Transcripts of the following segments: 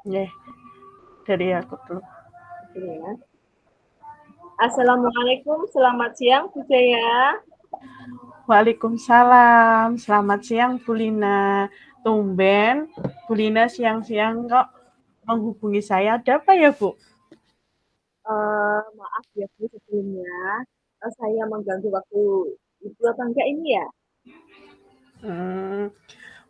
Nggih, dari aku dulu. Ini ya. Assalamualaikum, selamat siang Bu Jaya. Waalaikumsalam, selamat siang Bu Lina. Tumben Bu Lina siang-siang kok menghubungi saya, ada apa ya Bu? Maaf ya Bu sebelumnya, saya mengganggu waktu Ibu apa enggak ini ya? Hmm.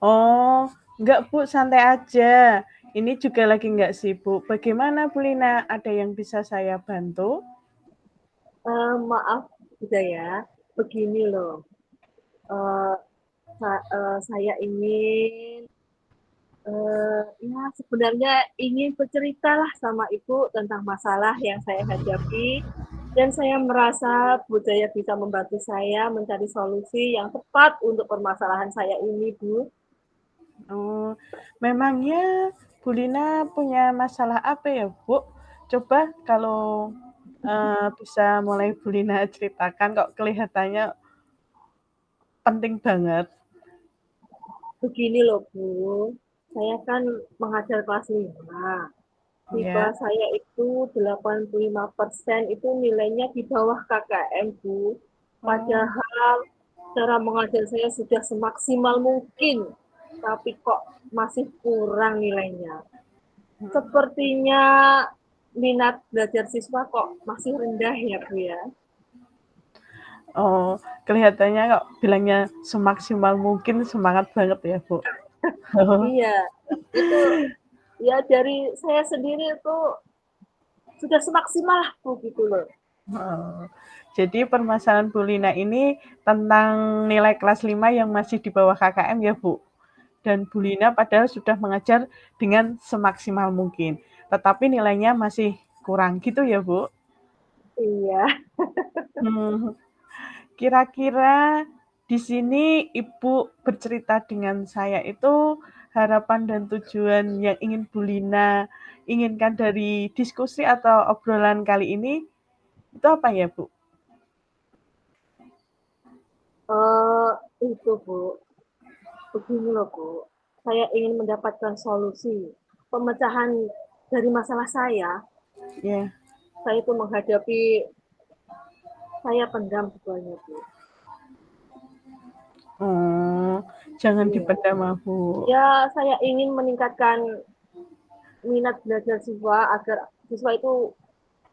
Oh, enggak Bu, santai aja. Ini juga lagi enggak sibuk. Bagaimana Bu Lina, ada yang bisa saya bantu? Maaf Bu Jaya, begini loh, eee, saya ingin, ya sebenarnya ingin berceritalah sama Ibu tentang masalah yang saya hadapi dan saya merasa Bu Jaya bisa membantu saya mencari solusi yang tepat untuk permasalahan saya ini, Bu. Oh, memangnya Bu Lina punya masalah apa ya Bu? Coba kalau bisa mulai Bu Lina ceritakan, kok kelihatannya penting banget. Begini loh Bu, saya kan mengajar kelas 5. Siswa Ya. saya itu 85% itu nilainya di bawah KKM Bu. Oh, Padahal cara mengajar saya sudah semaksimal mungkin, tapi kok masih kurang nilainya. Sepertinya minat belajar siswa kok masih rendah ya Bu ya. oh, kelihatannya kok bilangnya semaksimal mungkin semangat banget ya Bu. Iya, itu ya dari saya sendiri itu sudah semaksimal lah Bu gitu loh. Oh, jadi permasalahan Bu Lina ini tentang nilai kelas 5 yang masih di bawah KKM ya Bu. Dan Bu Lina padahal sudah mengajar dengan semaksimal mungkin, tetapi nilainya masih kurang gitu ya Bu. Iya. Hmm, kira-kira di sini Ibu bercerita dengan saya itu harapan dan tujuan yang ingin Bu Lina inginkan dari diskusi atau obrolan kali ini itu apa ya Bu? Eh, itu Bu, begini loh Bu, saya ingin mendapatkan solusi pemecahan dari masalah Ya. saya itu menghadapi, saya pendam semuanya Bu. Oh, jangan Iya, dipendam ah, Bu. ya saya ingin meningkatkan minat belajar siswa agar siswa itu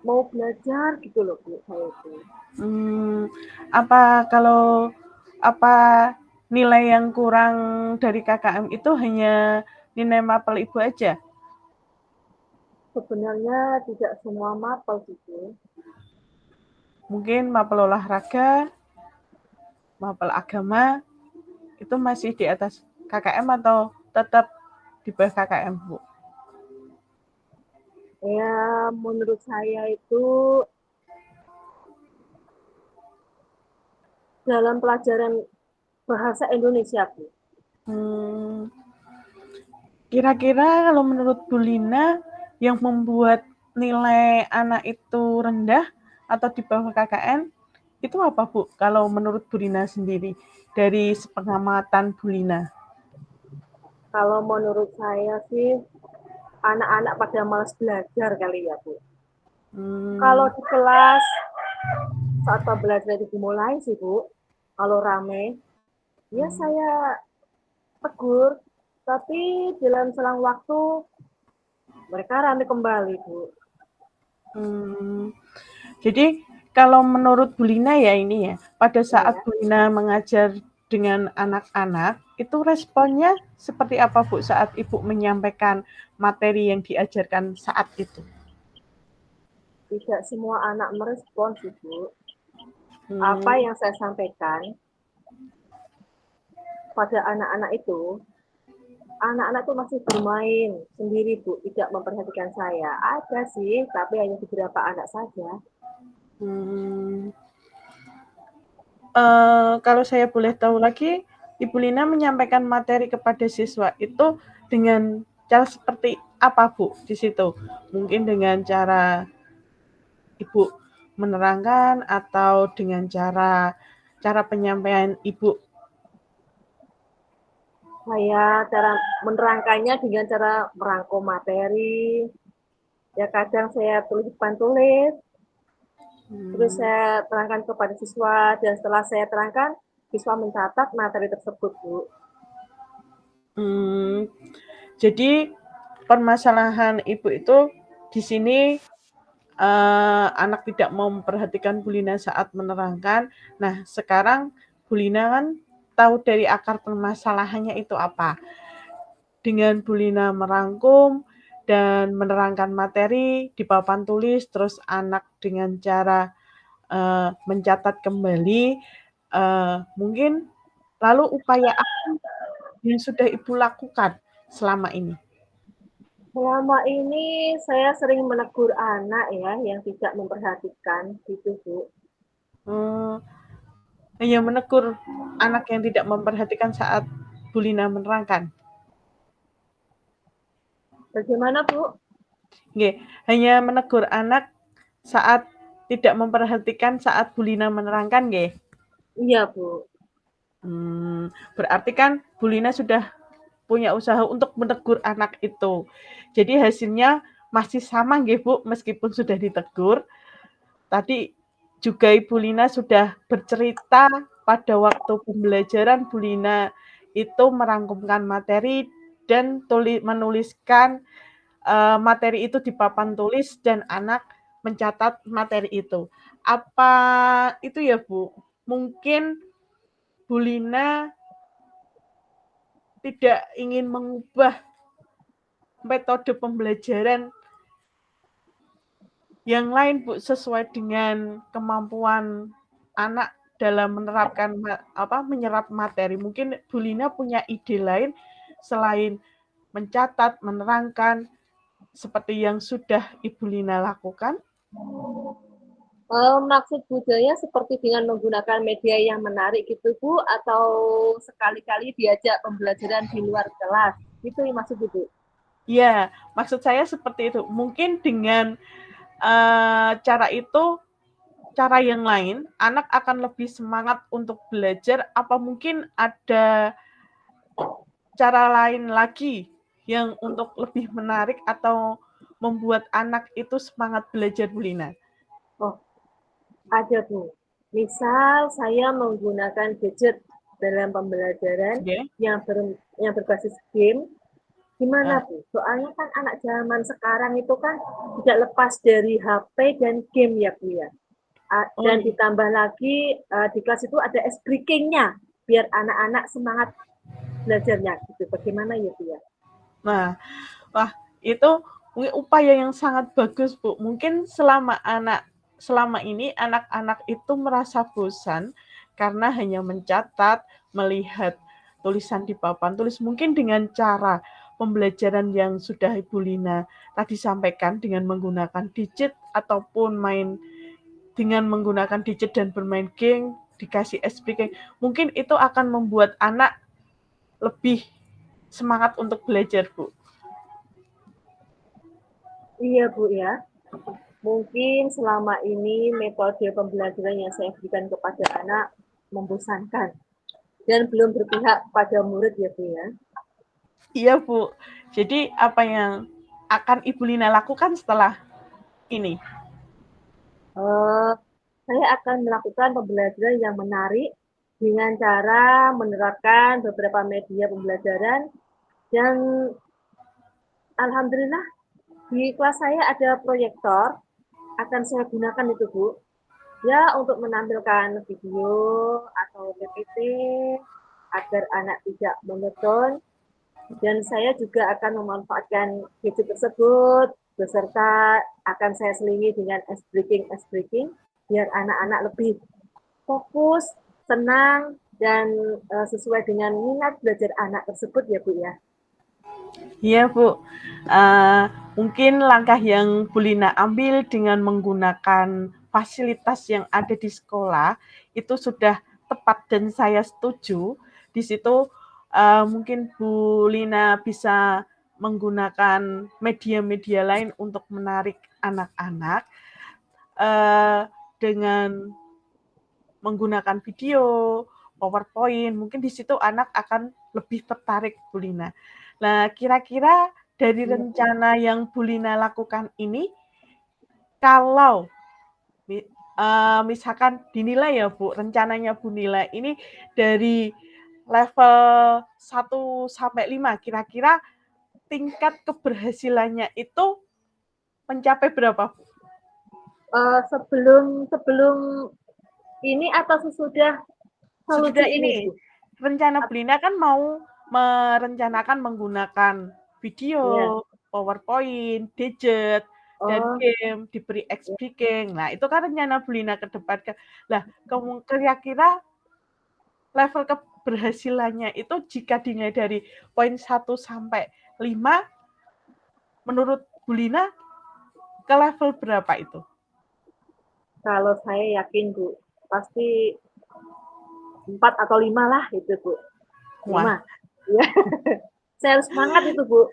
mau belajar gitu loh Bu, saya itu. Hmm, apa kalau apa nilai yang kurang dari KKM itu hanya nilai mapel Ibu aja? Sebenarnya tidak semua mapel sih Bu. Mungkin mapel olahraga, mapel agama itu masih di atas KKM atau tetap di bawah KKM, Bu? Ya menurut saya itu dalam pelajaran bahasa Indonesia Bu. Hmm, kira-kira kalau menurut Bu Lina yang membuat nilai anak itu rendah atau di bawah KKN itu apa Bu? Kalau menurut Bu Lina sendiri dari sepengamatan Bu Lina? Kalau menurut saya sih anak-anak pada malas belajar kali ya Bu. Kalau Hmm, di kelas saat pembelajaran itu dimulai sih Bu, kalau rame, ya saya tegur, tapi dalam selang waktu mereka rame kembali Bu. hmm. Jadi kalau menurut Bu Lina ya ini ya, pada saat Ya, Bu Lina mengajar dengan anak-anak, itu responnya seperti apa Bu saat Ibu menyampaikan materi yang diajarkan saat itu? tidak semua anak merespon sih Bu. Apa Hmm, yang saya sampaikan pada anak-anak itu, anak-anak tuh masih bermain sendiri Bu, tidak memperhatikan saya. Ada sih, tapi hanya beberapa anak saja. hmm. Kalau saya boleh tahu lagi, Ibu Lina menyampaikan materi kepada siswa itu dengan cara seperti apa Bu di situ? Mungkin dengan cara Ibu menerangkan atau dengan cara cara penyampaian Ibu Saya cara menerangkannya dengan cara merangkum materi. Ya kadang saya tulis depan tulis, terus Hmm, saya terangkan kepada siswa dan setelah saya terangkan, siswa mencatat materi tersebut, Bu. hmm, jadi permasalahan ibu itu di sini anak tidak mau memperhatikan Bu Lina saat menerangkan. Nah, sekarang Bu Lina kan tahu dari akar permasalahannya itu apa. Dengan Bu Lina merangkum dan menerangkan materi di papan tulis, terus anak dengan cara mencatat kembali, mungkin lalu upaya apa yang sudah Ibu lakukan selama ini? Selama ini saya sering menegur anak ya yang tidak memperhatikan gitu, Bu. Hmm, hanya menegur anak yang tidak memperhatikan saat Bu Lina menerangkan. Bagaimana, Bu? Nggih, hanya menegur anak saat tidak memperhatikan saat Bu Lina menerangkan nggih? Iya, Bu. Berarti kan Bu Lina sudah punya usaha untuk menegur anak itu. Jadi hasilnya masih sama nggih Bu, meskipun sudah ditegur. Tadi juga Ibu Lina sudah bercerita pada waktu pembelajaran Bu Lina itu merangkumkan materi dan menuliskan materi itu di papan tulis dan anak mencatat materi itu. Apa itu ya Bu? Mungkin Bu Lina tidak ingin mengubah metode pembelajaran yang lain Bu sesuai dengan kemampuan anak dalam menerapkan menyerap materi. Mungkin Bu Lina punya ide lain selain mencatat, menerangkan seperti yang sudah Ibu Lina lakukan. Maksud budaya seperti dengan menggunakan media yang menarik gitu, Bu, atau sekali-kali diajak pembelajaran di luar kelas? Itu yang maksud Ibu? Ya, maksud saya seperti itu. Mungkin dengan cara itu, cara yang lain, anak akan lebih semangat untuk belajar. Apa mungkin ada cara lain lagi yang untuk lebih menarik atau membuat anak itu semangat belajar, Bu Lina? Oh, ada, Bu. Misal saya menggunakan gadget dalam pembelajaran Oke. yang berbasis game, gimana, Nah, Bu? Soalnya kan anak zaman sekarang itu kan tidak lepas dari HP dan game ya, Bu ya. oh Dan iya. ditambah lagi di kelas itu ada ice breaking-nya biar anak-anak semangat belajarnya gitu. Bagaimana ya, Bu ya? Nah, wah itu upaya yang sangat bagus, Bu. Mungkin selama ini anak-anak itu merasa bosan karena hanya mencatat, melihat tulisan di papan tulis. Mungkin dengan cara pembelajaran yang sudah Ibu Lina tadi sampaikan dengan menggunakan digit ataupun main dengan menggunakan digit dan bermain game, dikasih SPK, mungkin itu akan membuat anak lebih semangat untuk belajar, Bu. Iya, Bu ya. Mungkin selama ini metode pembelajaran yang saya berikan kepada anak membosankan dan belum berpihak pada murid ya, Bu ya. Iya, Bu. Jadi apa yang akan Ibu Lina lakukan setelah ini? Uh, saya akan melakukan pembelajaran yang menarik dengan cara menerapkan beberapa media pembelajaran dan alhamdulillah di kelas saya ada proyektor akan saya gunakan itu, Bu. Ya, untuk menampilkan video atau PPT agar anak tidak monoton dan saya juga akan memanfaatkan gadget tersebut beserta akan saya selingi dengan ice breaking biar anak-anak lebih fokus, senang dan sesuai dengan minat belajar anak tersebut ya, Bu ya. Iya, Bu. Uh, Mungkin langkah yang Bu Lina ambil dengan menggunakan fasilitas yang ada di sekolah itu sudah tepat dan saya setuju. Di situ mungkin Bu Lina bisa menggunakan media-media lain untuk menarik anak-anak dengan menggunakan video, PowerPoint, mungkin di situ anak akan lebih tertarik Bu Lina. Nah, kira-kira dari Iya, Bu. rencana yang Bu Lina lakukan ini, kalau misalkan dinilai ya Bu, rencananya Bu Nila ini dari level 1 sampai 5, kira-kira tingkat keberhasilannya itu mencapai berapa Bu? Sebelum sebelum ini atau sesudah solusi Sesudah ini, ini, Bu? rencana Bu Lina kan mau merencanakan menggunakan Iya. video, PowerPoint, gadget, dan Oh, game, diberi ya. X-Baking. Nah, itu kan rencana Bu Lina ke depan. Lah, kira-kira level keberhasilannya itu jika dinilai dari poin 1 sampai 5, menurut Bu Lina ke level berapa itu? Kalau saya yakin, Bu, pasti 4 atau 5 lah itu, Bu. Wah, 5. Ya. Saya harus semangat itu, Bu.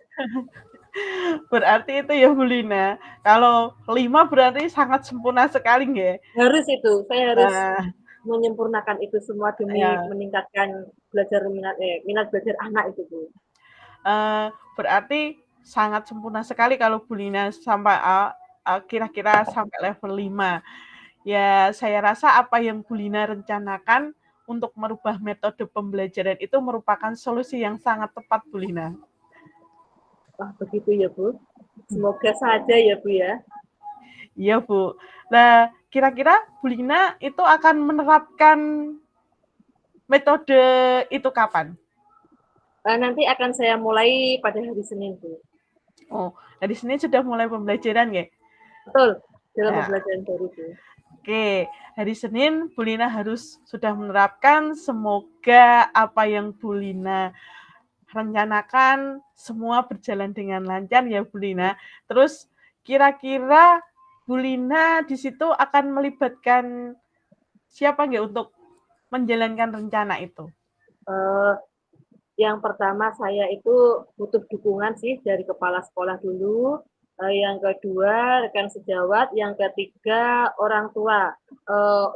berarti itu ya Bu Lina. Kalau 5 berarti sangat sempurna sekali nggak? Harus itu. Saya harus Nah, menyempurnakan itu semua demi ya, meningkatkan minat belajar anak itu, Bu. berarti sangat sempurna sekali kalau Bu Lina sampai kira-kira sampai level 5. Ya, saya rasa apa yang Bu Lina rencanakan untuk merubah metode pembelajaran itu merupakan solusi yang sangat tepat, Bu Lina. Wah, begitu ya, Bu. Semoga saja ya, Bu ya. Iya, Bu. Nah, kira-kira Bu Lina itu akan menerapkan metode itu kapan? Nanti akan saya mulai pada hari Senin, Bu. Oh, nah di sini sudah mulai pembelajaran ya? Betul, dalam Nah, pembelajaran baru, Bu. oke, hari Senin Bu Lina harus sudah menerapkan. Semoga apa yang Bu Lina rencanakan semua berjalan dengan lancar ya Bu Lina. Terus kira-kira Bu Lina di situ akan melibatkan siapa nggak untuk menjalankan rencana itu? Uh, yang pertama saya itu butuh dukungan sih dari kepala sekolah dulu. Yang kedua rekan sejawat, yang ketiga orang tua.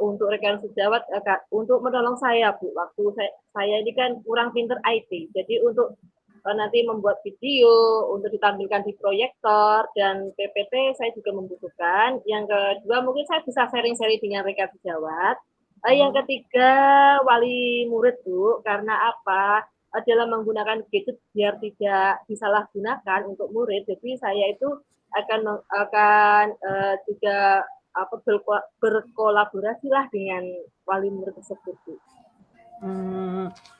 Untuk rekan sejawat untuk menolong saya, Bu. Waktu saya ini kan kurang pinter IT, jadi untuk nanti membuat video untuk ditampilkan di proyektor dan PPT saya juga membutuhkan. Yang kedua mungkin saya bisa sharing-sharing dengan rekan sejawat. Yang ketiga wali murid, Bu, karena apa? Dalam menggunakan gadget biar tidak disalahgunakan untuk murid. Jadi saya itu akan juga berkolaborasi lah dengan wali murid tersebut.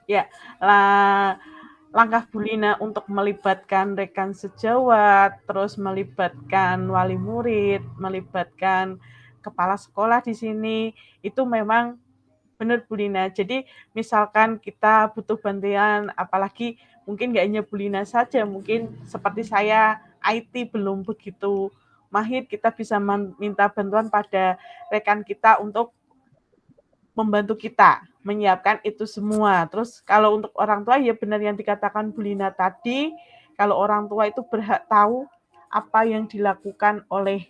Ya, langkah Bu Lina untuk melibatkan rekan sejawat, terus melibatkan wali murid, melibatkan kepala sekolah di sini, itu memang benar Bu Lina. Jadi misalkan kita butuh bantuan, apalagi mungkin nggak hanya Bu Lina saja, mungkin seperti saya IT belum begitu mahir, kita bisa minta bantuan pada rekan kita untuk membantu kita menyiapkan itu semua. Terus kalau untuk orang tua ya benar yang dikatakan Bu Lina tadi, kalau orang tua itu berhak tahu apa yang dilakukan oleh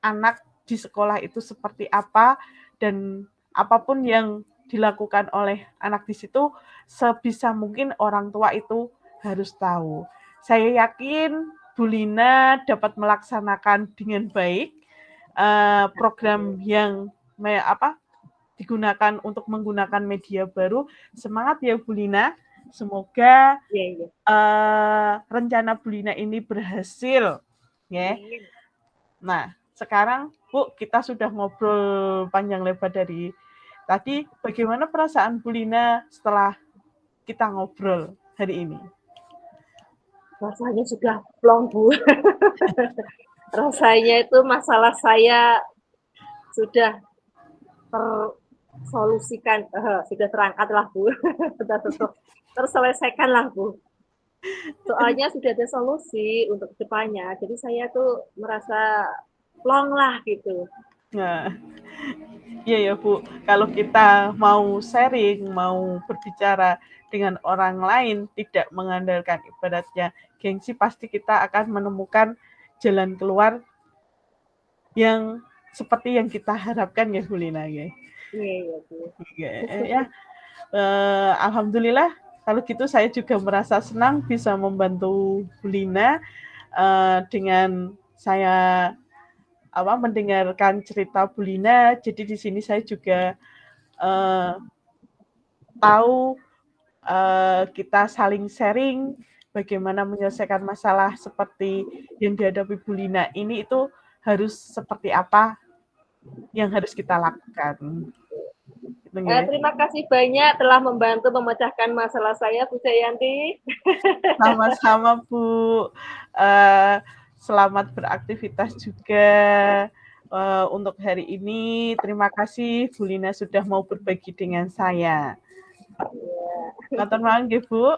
anak di sekolah itu seperti apa, dan apapun yang dilakukan oleh anak di situ sebisa mungkin orang tua itu harus tahu. Saya yakin Bu Lina dapat melaksanakan dengan baik program yang digunakan untuk menggunakan media baru. Semangat ya Bu Lina. Semoga Iya. rencana Bu Lina ini berhasil. Ya. Amin. Nah, sekarang Bu, kita sudah ngobrol panjang lebar dari tadi. Bagaimana perasaan Bu Lina setelah kita ngobrol hari ini? Rasanya sudah plong, Bu. Rasanya itu masalah saya sudah tersolusikan, sudah terangkat lah, Bu. Sudah terselesaikan lah, Bu. Soalnya sudah ada solusi untuk depannya, jadi saya tuh merasa plong lah gitu. Nah, iya ya Bu, kalau kita mau sharing, mau berbicara dengan orang lain, tidak mengandalkan ibaratnya gengsi, pasti kita akan menemukan jalan keluar yang seperti yang kita harapkan ya Bu Lina ya. Iya, Bu. Ya. Alhamdulillah kalau gitu saya juga merasa senang bisa membantu Bu Lina, dengan saya mendengarkan cerita Bu Lina. Jadi di sini saya juga eh, tahu kita saling sharing bagaimana menyelesaikan masalah seperti yang dihadapi Bu Lina ini itu harus seperti apa yang harus kita lakukan. Gitu ya. Terima kasih banyak telah membantu memecahkan masalah saya, Bu Jayanti. Sama-sama Bu. Eh, Selamat beraktivitas juga untuk hari ini. Terima kasih Bu Lina sudah mau berbagi dengan saya. Matur nuwun nggih Bu.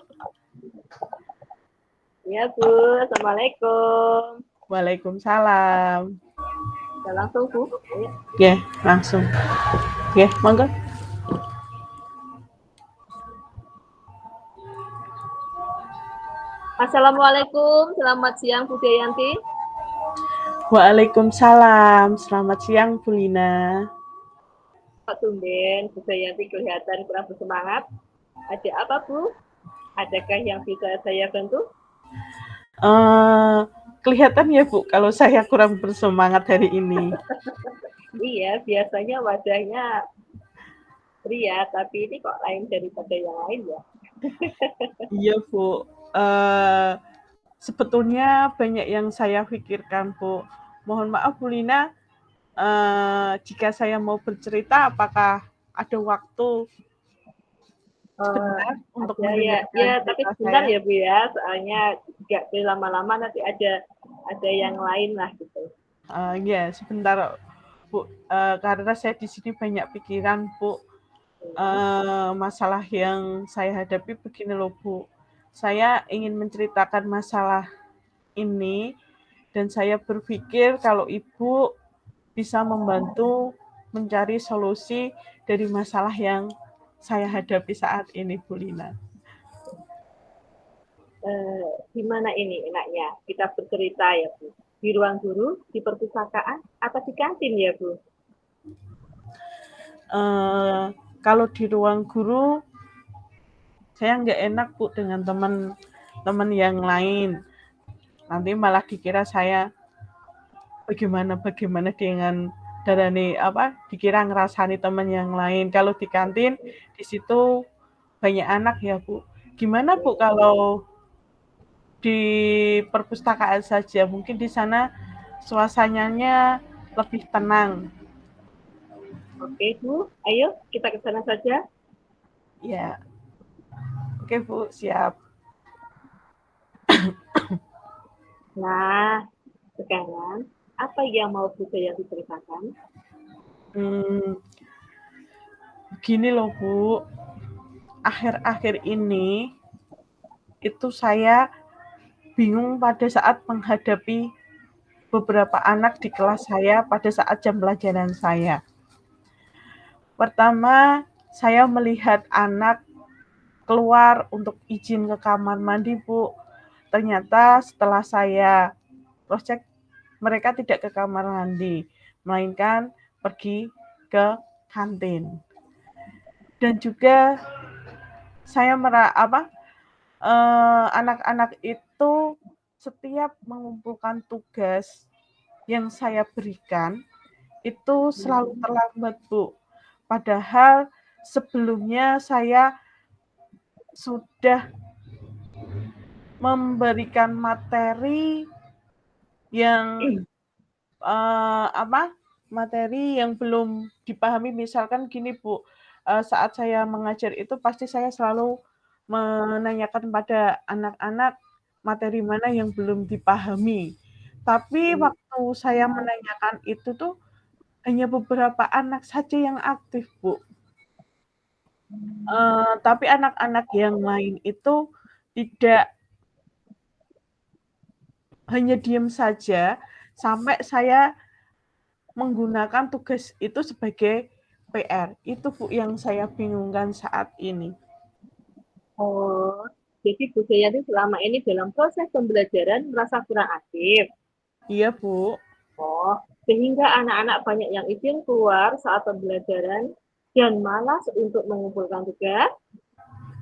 Ya Bu, Assalamualaikum. Waalaikumsalam. Udah langsung Bu. Ayo. Nggih, langsung. Nggih, monggo. Assalamualaikum, selamat siang Bu Jayanti. Waalaikumsalam. Selamat siang Bu Lina. Kok tumben Bu Jayanti kelihatan kurang bersemangat? Ada apa Bu? Adakah yang bisa saya bantu? Kelihatan ya Bu kalau saya kurang bersemangat hari ini. Iya, biasanya wajahnya pria, tapi ini kok lain daripada yang lain ya? Iya Bu. Sebetulnya banyak yang saya pikirkan Bu. Mohon maaf Bu Lina, jika saya mau bercerita, apakah ada waktu sebentar untuk Ada ya, mendengarkan ya tapi cerita sebentar saya? ya Bu ya, soalnya nggak boleh lama-lama nanti ada yang lain lah gitu. Ya, sebentar Bu. Karena saya di sini banyak pikiran Bu. Masalah yang saya hadapi begini loh Bu. Saya ingin menceritakan masalah ini dan saya berpikir kalau Ibu bisa membantu mencari solusi dari masalah yang saya hadapi saat ini, Bu Lina. Gimana ini enaknya kita bercerita ya Bu? Di ruang guru, di perpustakaan, atau di kantin ya Bu? Kalau di ruang guru, saya nggak enak Bu dengan teman-teman yang lain. Nanti malah dikira saya bagaimana dengan darani dikira ngerasani teman yang lain. Kalau di kantin di situ banyak anak ya Bu. Gimana Bu kalau di perpustakaan saja? Mungkin di sana suasananya lebih tenang. Oke Bu, ayo kita ke sana saja. Ya, oke Bu, siap. Nah, sekarang apa yang mau Bu yang diceritakan? Hmm, Begini loh Bu, akhir-akhir ini itu saya bingung pada saat menghadapi beberapa anak di kelas saya pada saat jam pelajaran saya. Pertama, saya melihat anak keluar untuk izin ke kamar mandi, Bu. Ternyata setelah saya cross check, mereka tidak ke kamar mandi, melainkan pergi ke kantin. Dan juga saya anak-anak itu setiap mengumpulkan tugas yang saya berikan itu selalu terlambat, Bu. Padahal sebelumnya saya sudah memberikan materi yang materi yang belum dipahami. Misalkan gini Bu, saat saya mengajar itu pasti saya selalu menanyakan pada anak-anak materi mana yang belum dipahami. Tapi waktu saya menanyakan itu tuh hanya beberapa anak saja yang aktif Bu. Tapi anak-anak yang lain itu tidak, hanya diam saja sampai saya menggunakan tugas itu sebagai PR. Itu Bu yang saya bingungkan saat ini. Oh, jadi Bu Jayanti selama ini dalam proses pembelajaran merasa kurang aktif. Iya Bu. Oh, sehingga anak-anak banyak yang izin keluar saat pembelajaran. dan malas untuk mengumpulkan tugas.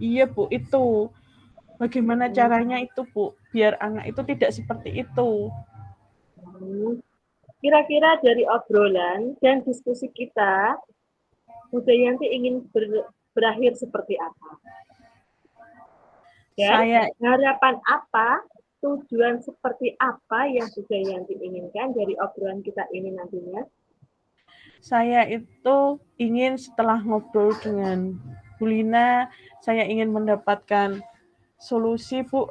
Iya Bu, itu. Bagaimana caranya itu Bu, biar anak itu tidak seperti itu? Hmm. Kira-kira dari obrolan dan diskusi kita, Bu Dayanti ingin berakhir seperti apa? Dan Saya harapan apa, tujuan seperti apa yang Bu Dayanti inginkan dari obrolan kita ini nantinya? Saya itu ingin setelah ngobrol dengan Bu Lina, saya ingin mendapatkan solusi Bu,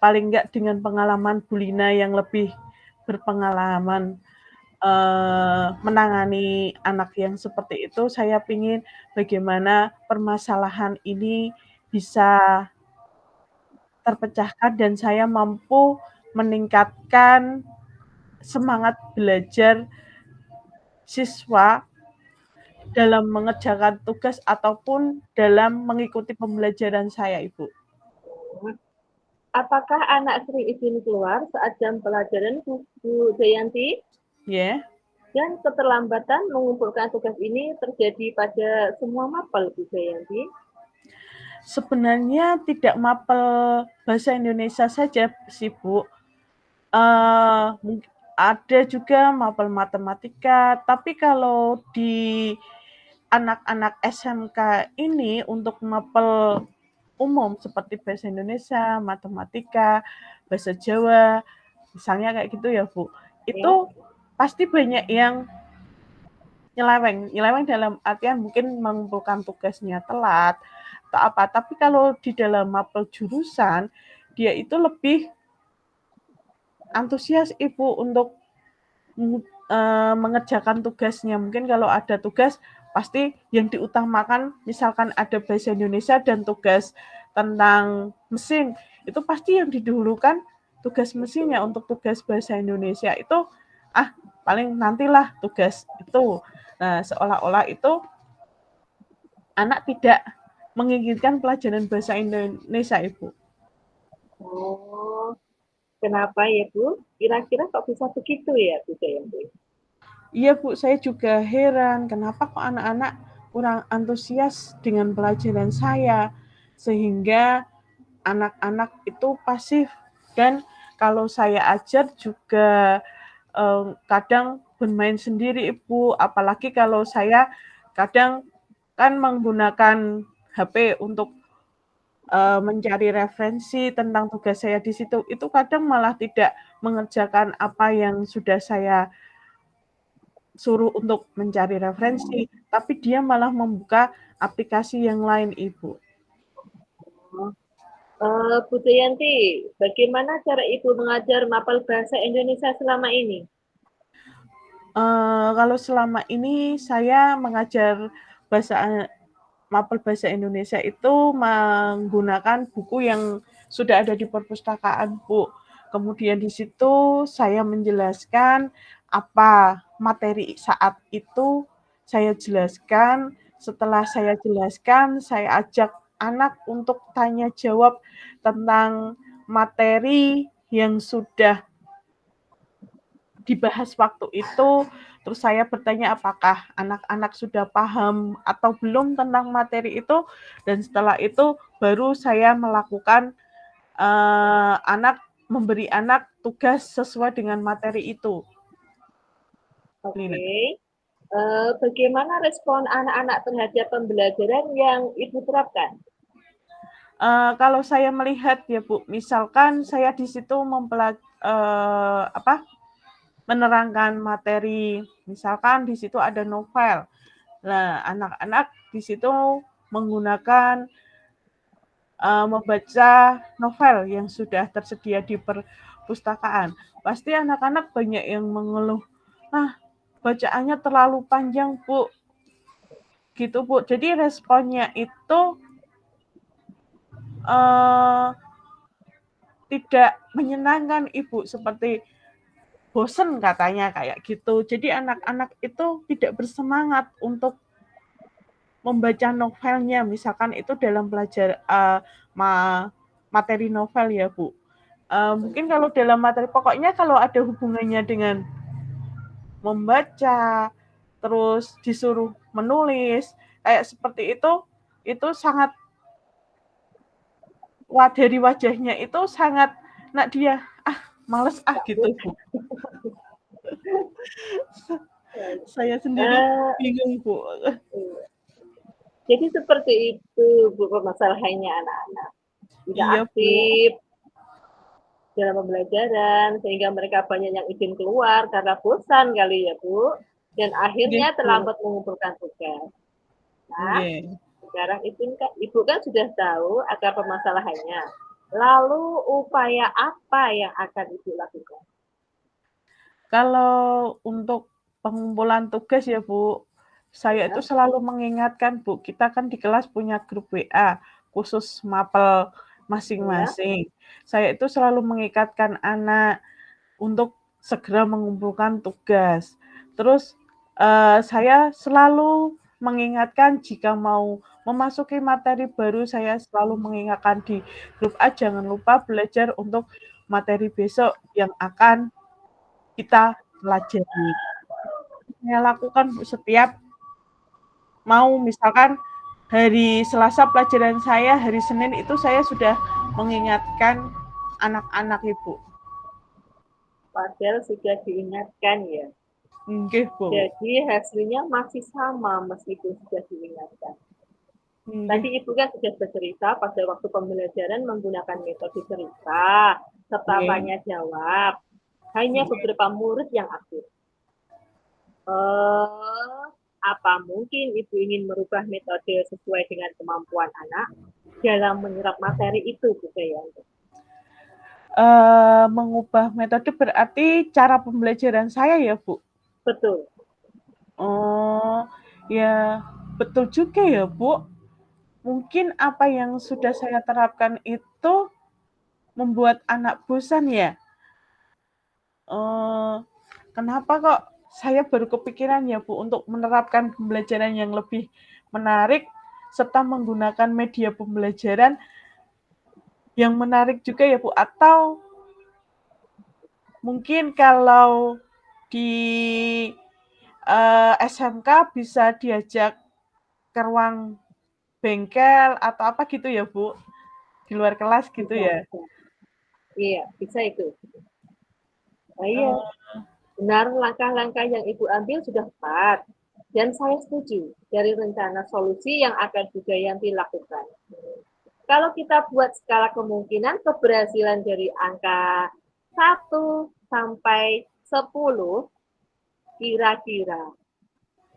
paling enggak dengan pengalaman Bu Lina yang lebih berpengalaman menangani anak yang seperti itu, saya ingin bagaimana permasalahan ini bisa terpecahkan dan saya mampu meningkatkan semangat belajar siswa dalam mengerjakan tugas ataupun dalam mengikuti pembelajaran saya, Ibu. Apakah anak sering izin keluar saat jam pelajaran Bu Dayanti? Ya, Dan keterlambatan mengumpulkan tugas ini terjadi pada semua mapel Bu Dayanti. sebenarnya tidak mapel bahasa Indonesia saja sih, Bu. Uh, ada juga mapel matematika, tapi kalau di anak-anak SMK ini untuk mapel umum seperti bahasa Indonesia, matematika, bahasa Jawa, misalnya kayak gitu ya Bu. Itu Ya. pasti banyak yang nyeleweng. Nyeleweng dalam artian mungkin mengumpulkan tugasnya telat atau apa. Tapi kalau di dalam mapel jurusan, dia itu lebih antusias Ibu untuk mengerjakan tugasnya. Mungkin kalau ada tugas pasti yang diutamakan misalkan ada bahasa Indonesia dan tugas tentang mesin, itu pasti yang didahulukan tugas mesinnya. Untuk tugas bahasa Indonesia itu paling nantilah tugas itu. Nah, seolah-olah itu anak tidak menginginkan pelajaran bahasa Indonesia, Ibu. Oh, kenapa ya Bu? Kira-kira kok bisa begitu ya Bu Dayanti? Iya Bu, saya juga heran kenapa kok anak-anak kurang antusias dengan pelajaran saya, sehingga anak-anak itu pasif. Dan kalau saya ajar juga kadang bermain sendiri Ibu, apalagi kalau saya kadang kan menggunakan HP untuk mencari referensi tentang tugas saya di situ, itu kadang malah tidak mengerjakan apa yang sudah saya suruh untuk mencari referensi, tapi dia malah membuka aplikasi yang lain, Ibu. Bu Dayanti, bagaimana cara Ibu mengajar mapel bahasa Indonesia selama ini? Kalau selama ini saya mengajar bahasa mapel bahasa Indonesia itu menggunakan buku yang sudah ada di perpustakaan, Bu. Kemudian di situ saya menjelaskan apa materi saat itu, saya jelaskan. Setelah saya jelaskan, saya ajak anak untuk tanya jawab tentang materi yang sudah dibahas waktu itu. Terus saya bertanya apakah anak-anak sudah paham atau belum tentang materi itu, dan setelah itu baru saya melakukan memberi anak tugas sesuai dengan materi itu. Lina. Oke. Bagaimana respon anak-anak terhadap pembelajaran yang Ibu terapkan? Kalau saya melihat ya Bu, misalkan saya di situ menerangkan materi, misalkan di situ ada novel. Nah, anak-anak di situ menggunakan membaca novel yang sudah tersedia di perpustakaan. Pasti anak-anak banyak yang mengeluh, bacaannya terlalu panjang, Bu. Gitu, Bu. Jadi responnya itu tidak menyenangkan, Ibu, seperti bosen katanya kayak gitu. Jadi anak-anak itu tidak bersemangat untuk membaca novelnya, misalkan itu dalam materi novel ya Bu. Mungkin kalau dalam materi pokoknya kalau ada hubungannya dengan membaca, terus disuruh menulis, kayak seperti itu sangat dari wajahnya itu sangat nak dia males gitu Bu. Saya sendiri Eh, bingung Bu. iya. Jadi seperti itu Bu permasalahannya anak-anak. Tidak Iya Bu. aktif dalam pembelajaran sehingga mereka banyak yang izin keluar karena bosan kali ya Bu. Dan Nggih akhirnya Bu. terlambat mengumpulkan tugas. Nah, Nggih. sekarang Ibu kan sudah tahu akar permasalahannya. Lalu upaya apa yang akan Ibu lakukan? Kalau untuk pengumpulan tugas ya Bu, saya itu Ya, selalu mengingatkan Bu, kita kan di kelas punya grup WA khusus mapel ya, masing-masing. Saya itu selalu mengikatkan anak untuk segera mengumpulkan tugas. Terus, saya selalu mengingatkan jika mau memasuki materi baru, saya selalu mengingatkan di grup A, jangan lupa belajar untuk materi besok yang akan kita pelajari. Saya lakukan setiap mau misalkan hari Selasa pelajaran saya, hari Senin itu saya sudah mengingatkan anak-anak Ibu. padahal sudah diingatkan ya. Nggih, Bu. Jadi hasilnya masih sama meskipun sudah diingatkan. Nggih. Tadi Ibu kan sudah bercerita pada waktu pembelajaran menggunakan metode cerita serta Nggih. tanya jawab. Hanya Nggih. beberapa murid yang aktif. Eh, apa mungkin Ibu ingin merubah metode sesuai dengan kemampuan anak dalam menyerap materi itu, Bu Dayanti? Mengubah metode berarti cara pembelajaran saya ya, Bu? Betul. Oh, ya betul juga ya, Bu. Mungkin apa yang sudah saya terapkan itu membuat anak bosan ya? Oh, kenapa kok saya baru kepikiran ya, Bu, untuk menerapkan pembelajaran yang lebih menarik serta menggunakan media pembelajaran yang menarik juga ya, Bu? Atau mungkin kalau di SMK bisa diajak ke ruang bengkel atau apa gitu ya, Bu? Di luar kelas gitu Bisa, ya? bisa. Iya, bisa itu. Nah, iya, Oh, benar langkah-langkah yang Ibu ambil sudah tepat. Dan saya setuju dari rencana solusi yang akan Bu Dayanti lakukan. Kalau kita buat skala kemungkinan keberhasilan dari angka 1 sampai 10, kira-kira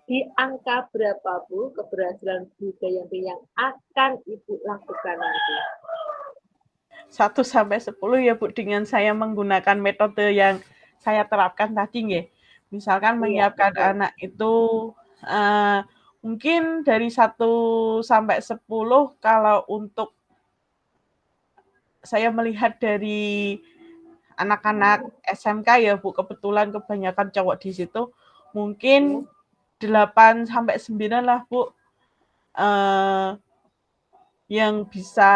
di angka berapa Bu keberhasilan Bu Dayanti yang akan Ibu lakukan nanti? 1 sampai 10 ya Bu, dengan saya menggunakan metode yang saya terapkan tadi nggih. Misalkan Iya, menyiapkan betul. anak itu, eee, mungkin dari 1 sampai 10 kalau untuk saya melihat dari anak-anak SMK ya Bu, kebetulan kebanyakan cowok di situ, Ya. mungkin 8 sampai 9 lah Bu, eee, yang bisa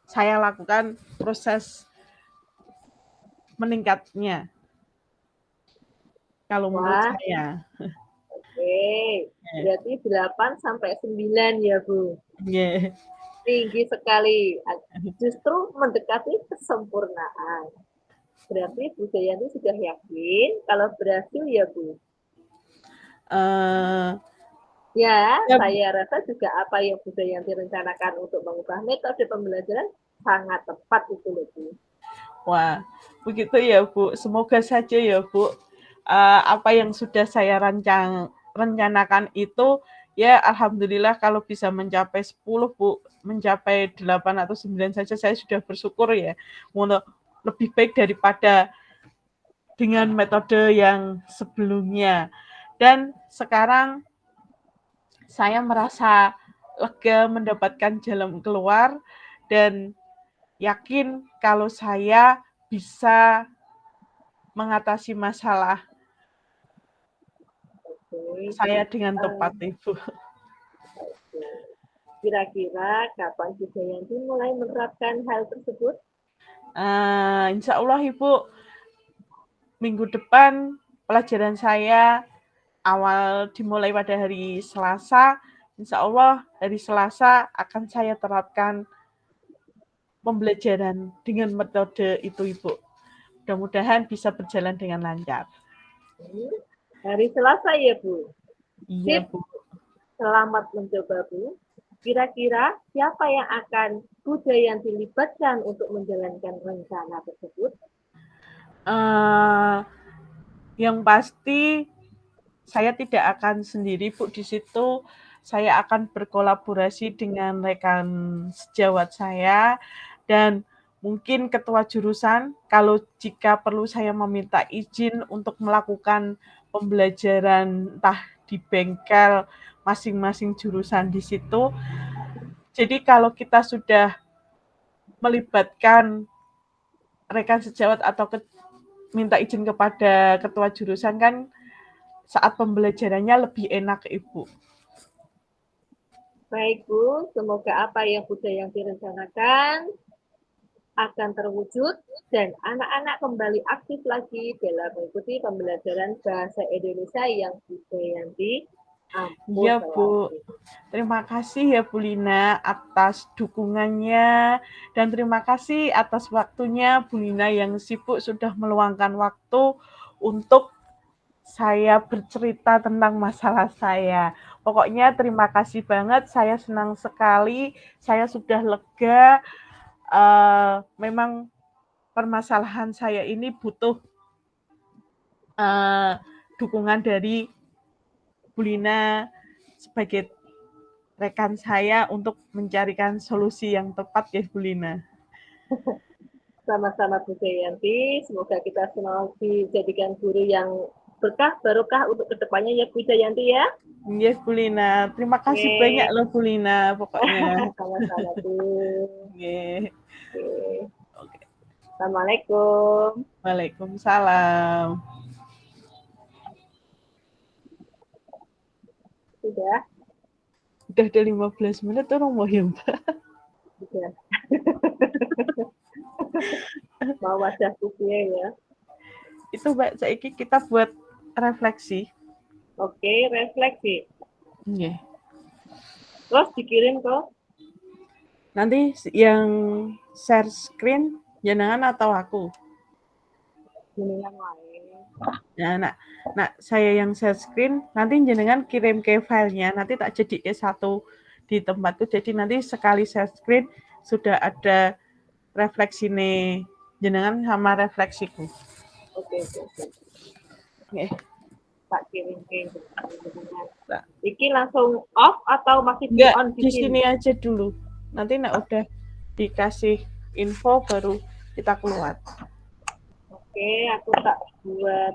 saya lakukan proses meningkatnya. Kalau menurut Wah, saya. oke. Berarti 8 sampai 9 ya, Bu. Nggih. Tinggi sekali. Justru mendekati kesempurnaan. Berarti Bu Dayanti sudah yakin kalau berhasil ya, Bu. Eee, Ya, ya saya rasa juga apa yang Bu Dayanti rencanakan untuk mengubah metode pembelajaran sangat tepat itu loh, Bu. wah, begitu ya, Bu. Semoga saja ya, Bu, apa yang sudah saya rencanakan itu, ya alhamdulillah kalau bisa mencapai 10, Bu, mencapai 8 atau 9 saja saya sudah bersyukur ya. Lebih baik daripada dengan metode yang sebelumnya. Dan sekarang saya merasa lega mendapatkan jalan keluar dan yakin kalau saya bisa mengatasi masalah Oke. saya dengan tepat, Uh, Ibu. Kira-kira kapan Bu Dayanti mulai menerapkan hal tersebut? Insya Allah Ibu, minggu depan pelajaran saya awal dimulai pada hari Selasa, Insya Allah hari Selasa akan saya terapkan pembelajaran dengan metode itu, Ibu. Mudah-mudahan bisa berjalan dengan lancar. Hari Selasa ya, Bu. Iya, Sip, Bu. selamat mencoba, Bu. Kira-kira siapa yang akan Bu Jayanti libatkan untuk menjalankan rencana tersebut? Yang pasti saya tidak akan sendiri, Bu. Di situ saya akan berkolaborasi dengan rekan sejawat saya dan mungkin ketua jurusan kalau jika perlu saya meminta izin untuk melakukan pembelajaran entah di bengkel masing-masing jurusan di situ. Jadi kalau kita sudah melibatkan rekan sejawat atau minta izin kepada ketua jurusan kan saat pembelajarannya lebih enak, Ibu. Baik, Bu. Semoga apa yang Bu Jayanti rencanakan akan terwujud dan anak-anak kembali aktif lagi dalam mengikuti pembelajaran bahasa Indonesia yang Bu Jayanti Iya, Bu. lagi. Terima kasih ya Bu Lina atas dukungannya dan terima kasih atas waktunya Bu Lina yang sibuk sudah meluangkan waktu untuk saya bercerita tentang masalah saya. Pokoknya terima kasih banget, saya senang sekali, saya sudah lega. Memang permasalahan saya ini butuh dukungan dari Bu Lina sebagai rekan saya untuk mencarikan solusi yang tepat ya Bu Lina. Sama-sama Bu Jayanti, semoga kita semua dijadikan guru yang berkah, barokah untuk kedepannya ya Bu Jayanti ya. Yes Bu Lina, terima kasih banyak loh Bu Lina pokoknya. Sama-sama Bu. Yeah. Oke. Assalamualaikum. Waalaikumsalam. Sudah? Udah ada 15 menit orang mau ya Mbak. Sudah. Mau wadah kukunya ya. Itu Mbak, saiki kita buat refleksi. Oke, refleksi. Yeah. Terus dikirim kok. Nanti yang share screen jenengan atau aku? Jenengan lain. Nah, saya yang share screen, nanti jenengan kirim ke filenya, nanti tak jadi satu di tempatku. Jadi nanti sekali share screen sudah ada refleksi nih jenengan sama refleksiku. Oke. Okay. Tak kirim ke jenengan. Nah. Iki langsung off atau masih di on di sini aja dulu. Nanti udah dikasih info baru kita keluar. Oke, aku tak buat